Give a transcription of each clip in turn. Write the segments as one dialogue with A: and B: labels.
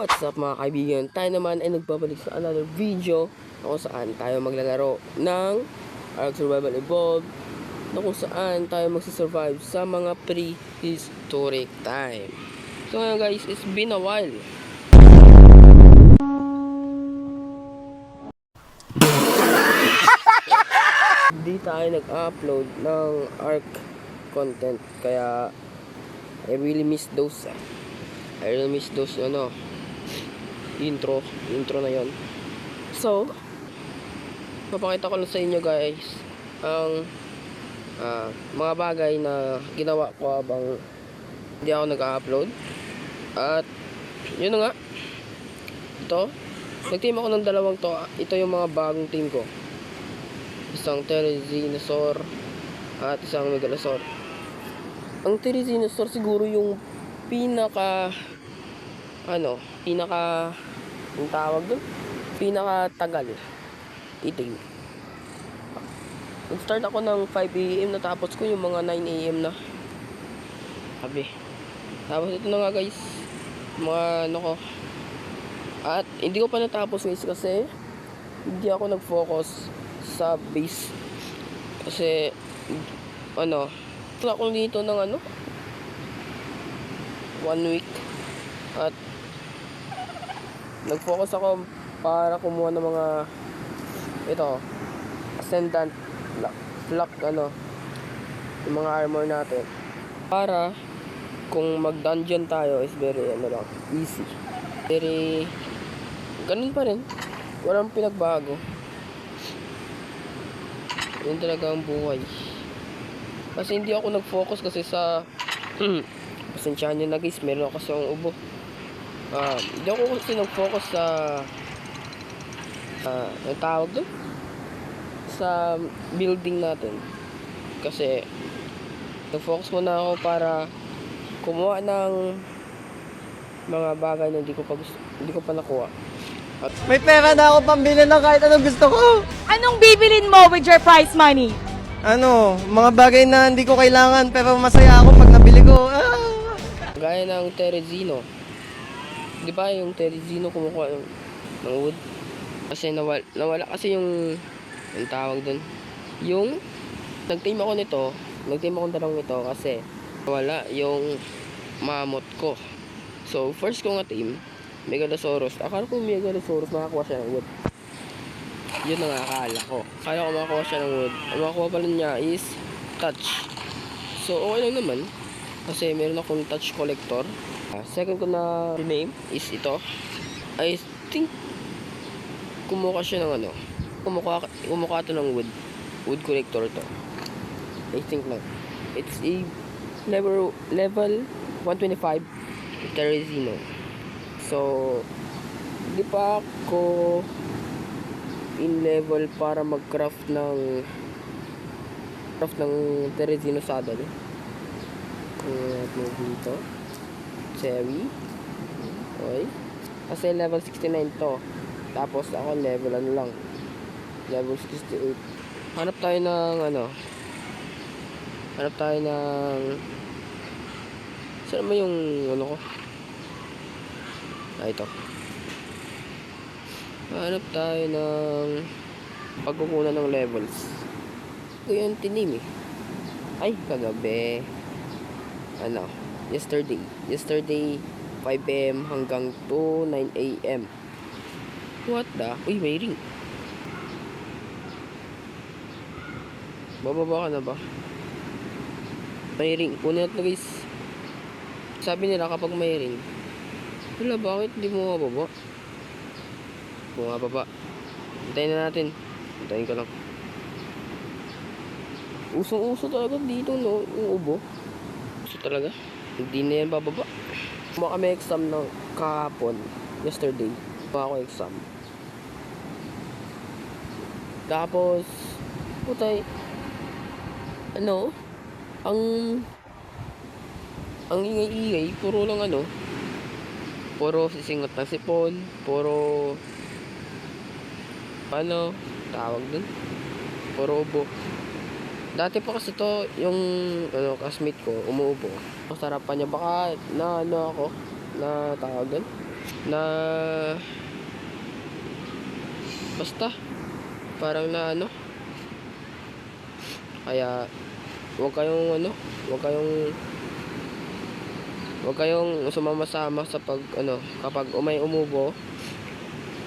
A: What's up mga kaibigan? Tayo naman ay nagbabalik sa another video na kung saan tayo maglalaro ng Ark Survival Evolved, na kung saan tayo magsisurvive sa mga prehistoric time. So ngayon guys, it's been a while. Hindi tayo nag-upload ng Ark content, kaya I really miss those intro na yon. So papakita ko lang sa inyo guys ang mga bagay na ginawa ko habang hindi ako nag-upload. At yun na nga, nag-team ako ng dalawang to. Ito yung mga bagong team ko, isang Therizinosaur at isang Megalosaur. Ang Therizinosaur siguro yung yung tawag doon, pinakatagal eating. Nag-start ako ng 5 AM, natapos ko yung mga 9 AM na. Tapos ito na nga guys, mga ko. At hindi ko pa natapos guys kasi hindi ako nag-focus sa base. Kasi wala akong dito ng 1 week. At nag-focus ako para kumuha ng mga ascendant flock, yung mga armor natin, para kung mag-dungeon tayo is very easy. Very ganun pa rin, walang pinagbago. Yun talaga ang buhay. Kasi hindi ako nag-focus kasi sa pasensyahan nyo na guys, meron ako kasi yung ubo. Hindi ako kasi nag-focus sa ang tawag doon, sa building natin. Kasi nag-focus muna ako para kumuha ng mga bagay na hindi ko pa nakuha. At
B: may pera na ako pambili ng kahit anong gusto ko.
C: Anong bibilin mo with your prize money?
B: Mga bagay na hindi ko kailangan pero masaya ako pag nabili ko.
A: Gaya ng Therizino. Di ba yung Therizino kumukuha ng wood? Kasi nawala kasi yung tawag doon. Yung nag-team ako dalawang nito kasi nawala yung mammoth ko. So first ko nga team, Megalosaurus. Akala ko Megalosaurus makakuha siya ng wood. Yun ang akala ko. Akala ko makakuha siya ng wood. Ang makakuha pala niya is touch. So okay lang naman kasi meron akong touch collector. Second ko na name is ito. I think kumuha siya ng kumuha ito ng wood collector to. I think lang. It's a level 125 Therizino. So hindi pa ako in level para mag-craft ng Therizino saddle. Dito cherry. Okay. Kasi level 69 to. Tapos ako level level 68. Hanap tayo ng saan mo yung ko? Ito. Hanap tayo ng pagkukunan ng levels. Ito yung tinim Ay, kagabi. Yesterday 5 AM hanggang to 9 AM. What the? Uy, may ring. Bababa ka na ba? May ring. Kunin natin guys. Sabi nila kapag may ring. Wala, bakit hindi mo mababa? Bumababa. Hintayin na natin. Hintayin ko lang. Usong-uso talaga dito, no? Yung ubo. Uso talaga. Hindi na yan bababa. Kumawa kami exam ng kahapon. Yesterday. Kumawa ako exam. Tapos putay, ang ingay-ingay, puro lang puro sisingot ng sipon, puro tawag dun, puro ubo. Dati pa kasi to yung classmate ko umuubo. Masarap pa niya, baka na ako na tawag doon. na basta parang na ano, kaya huwag kayong sumama-sama sa pag ano, kapag may umubo,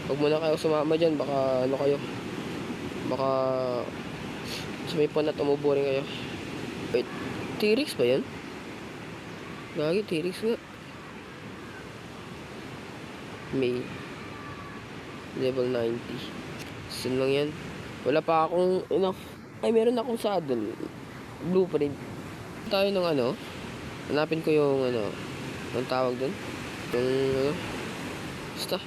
A: huwag muna kayo sumama dyan, baka ano kayo, baka sumipon at umubo rin kayo. Wait, T-Rex ba yan? Gagi, T-Rex nga. May level 90. Sin lang yan. Wala pa akong enough. Ay, meron akong saddle. Blueprint. Tayo ng ano. Hanapin ko yung ano. Anong tawag dun? Yung ano. Basta.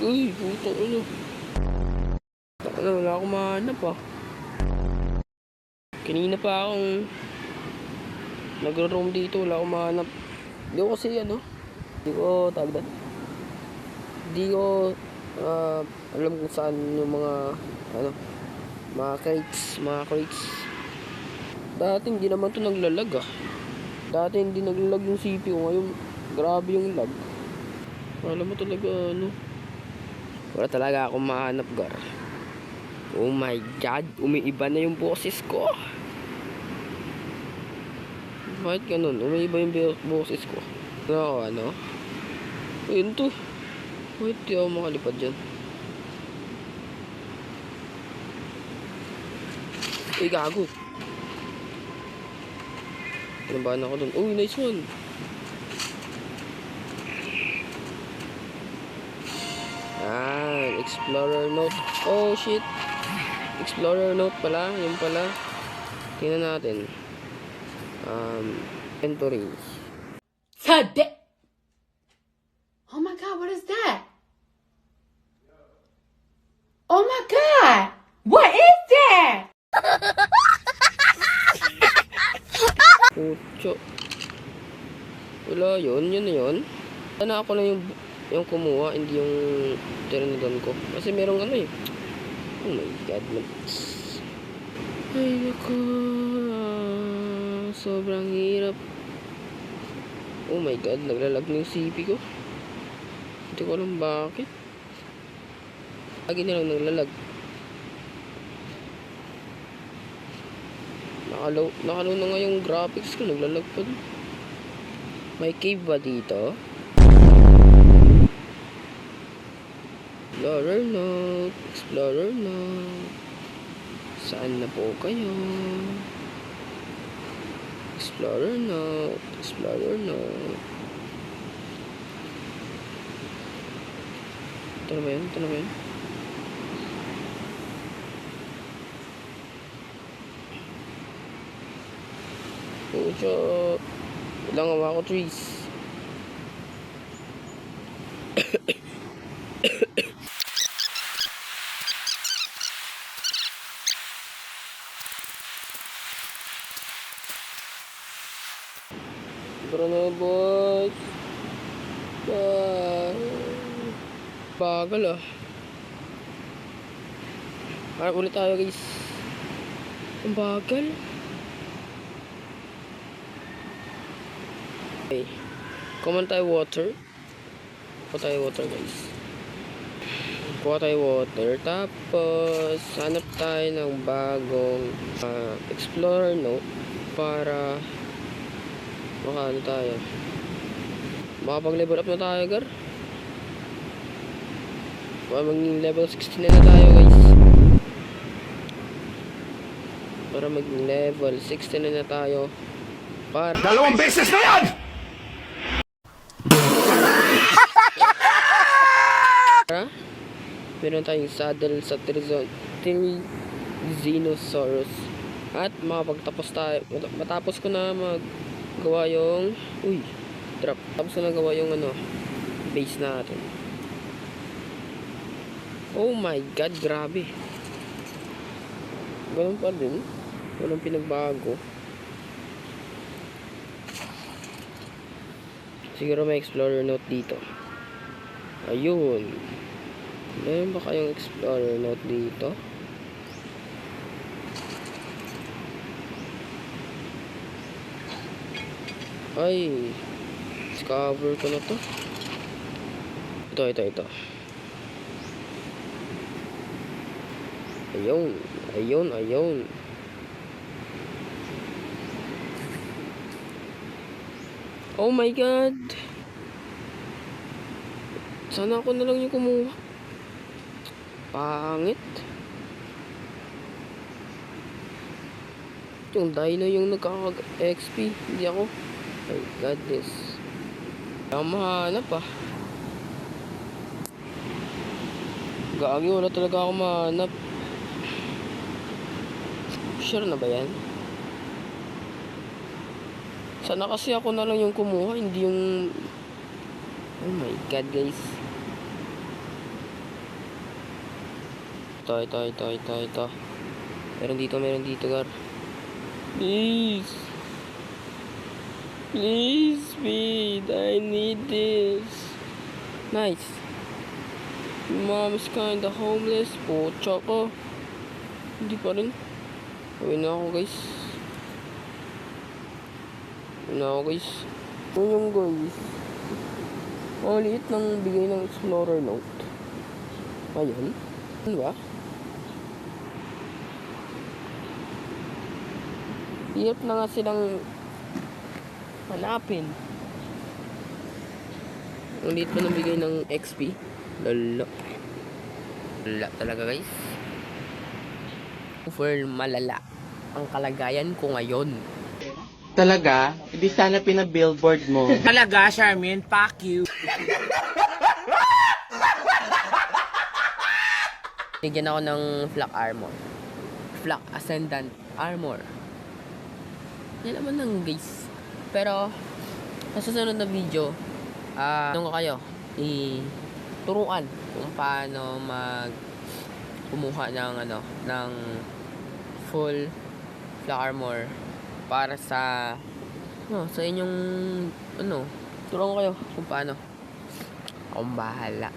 A: Uy, putang ano. Ano, wala akong mahanap ah. Kanina pa akong nagro-roam dito, wala akong mahanap. Hindi ko kasi ano, hindi ko tagdan. Hindi ko alam kung saan yung mga ano, mga crates. Dati hindi naman to naglalag ah. Dati hindi naglalag yung CPU, ngayon grabe yung lag. Alam mo talaga ano. Wala talaga akong mahanap, gar. Oh my god, umiiba na yung boses ko. Bakit ganun? Umiiba yung boses ko. Ano? Ayun to. Wait, di ako makalipad dyan. Uy, gago. Pinabahan ako dun. Uy, nice one. Explorer note. Oh shit. Explorer note pala. Yung pala. Tingnan natin. Inventory.
D: Oh my god, what is that? Oh my god! What is that?
A: Pucho. Wala yun. Yun na yun. Sana ako na yung kumuha, hindi yung Pteranodon ko. Kasi merong ano eh. Oh my god, man. Ay, nako. Sobrang hirap. Oh my god, naglalag na yung CP ko. Hindi ko alam bakit. Lagi na lang naglalag. Nakalow na nga yung graphics ko, naglalag pa din. May cave ba dito? Explorer note. Saan na po kayo? Explorer note. Ito na ba yun? Pucho. Ilang awa ko trees. Tara na, boss. Bagal ah. Harap ulit tayo, guys. Ang bagal. Okay. Kuman tayo water. Kuha tayo water, guys. Kuha tayo water. Tapos, hanap tayo ng bagong explorer note para ano tayo. Makapag-level up na tayo, gar. Maging level 16 na tayo, guys. Para maging level 16 na tayo. Para
E: 2 beses na yan!
A: meron tayong saddle sa Therizinosaurus. At matapos ko na magawa yung tapos ko na gawa yung base natin. Oh my god, grabe. Ganun pa din. Walang pinagbago. Siguro may explorer note dito. Ayun. Meron ba kayong explorer note dito? Ay, discover ko na to. Ito. Ayun. Oh my God. Sana ako na lang yung kumuha. Pangit. Yung dino yung nagkaka-XP. Hindi ako. My goodness. Kaya mahanap ah. Gagi, wala talaga ako mahanap. Sure na ba yan? Sana kasi ako na lang yung kumuha, hindi yung... Oh my God, guys. Ito. Meron dito, gar. Please, speed. I need this. Nice. Mom's kinda homeless. Pocha ko. Hindi pa rin. Uwi na ako, guys. Yung guys. Ang liit ng bigay ng Explorer Note. Ayun. Ano ba? Hirap na nga silang hanapin. Ang liit pa ng bigay ng XP. Lala talaga, guys. Super malala ang kalagayan ko ngayon.
E: Talaga? Hindi sana pina-billboard mo.
F: Talaga, Charmin, fuck you.
A: Bigyan ako ng Flak Ascendant Armor. Yan naman lang, guys. Pero sa susunod na video, ano kayo turuan kung paano kumuha ng full Flak Armor para sa inyong turuan ko kayo kung paano. Akong bahala.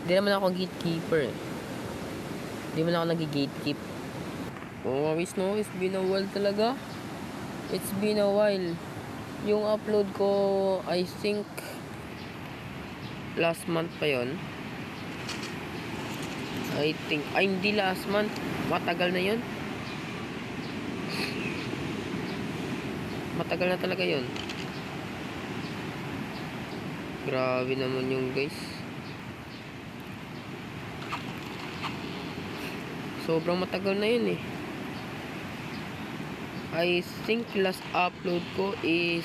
A: Hindi naman ako gatekeeper. Hindi man ako nag-gatekeep. Oh, it's been a while talaga. It's been a while. Yung upload ko, I think last month pa yon. Ay, hindi last month. Matagal na yon. Matagal na talaga yon. Grabe naman yung guys. Sobrang matagal na yun eh. I think last upload ko is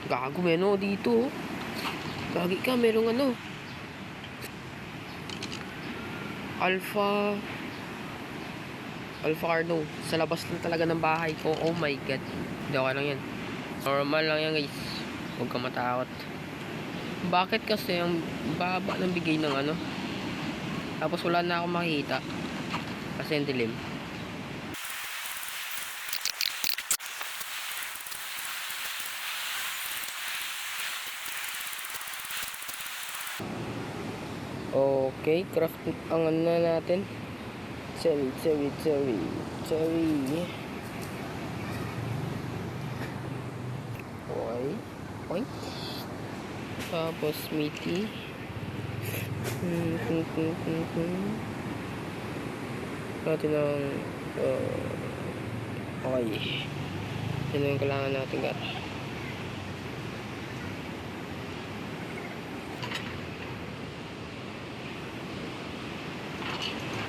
A: gago dito. Gagi ka, merong Alpha Cardo. Sa labas lang talaga ng bahay ko. Oh my God. Hindi okay lang yan. Normal lang yan, guys. Huwag ka matakot. Bakit kasi ang baba ng bigay ng tapos wala na akong makikita kasi ang dilim. Okay, craft ang na natin. Cherry. Okay. Tapos meaty. Natin ang okay. Yan yung kailangan natin, gar.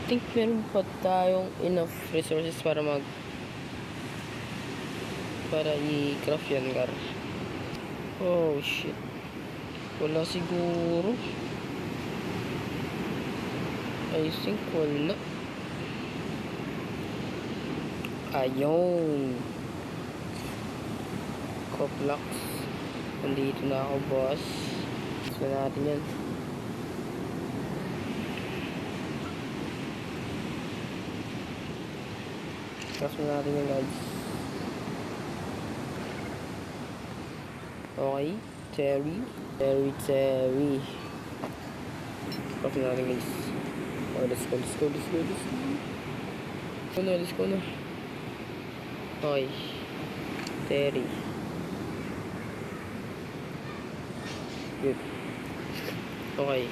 A: I think meron pa tayong enough resources para i-craft yan, gar. Oh shit, wala siguro. I think wala. Ayun. Coplax. Nandito na ako, boss. Gusto natin yan. Gusto natin yan, guys. Okay. Cherry. Gusto natin, guys. Oh, let's go. Let's go na. Okay. Terry. Good. Okay.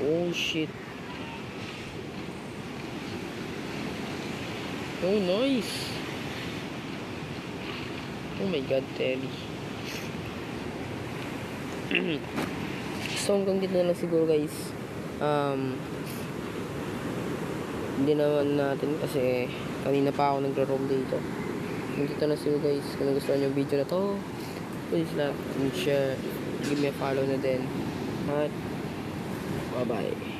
A: Oh shit. Oh nice. Oh my god, Terry. So hanggang dito na lang siguro guys. Hindi naman natin kasi kanina pa ako nagro-roam dito. Dito na siguro guys. Kung nagustuhan nyo yung video na to, please like and share. Give me a follow na din. At bye bye.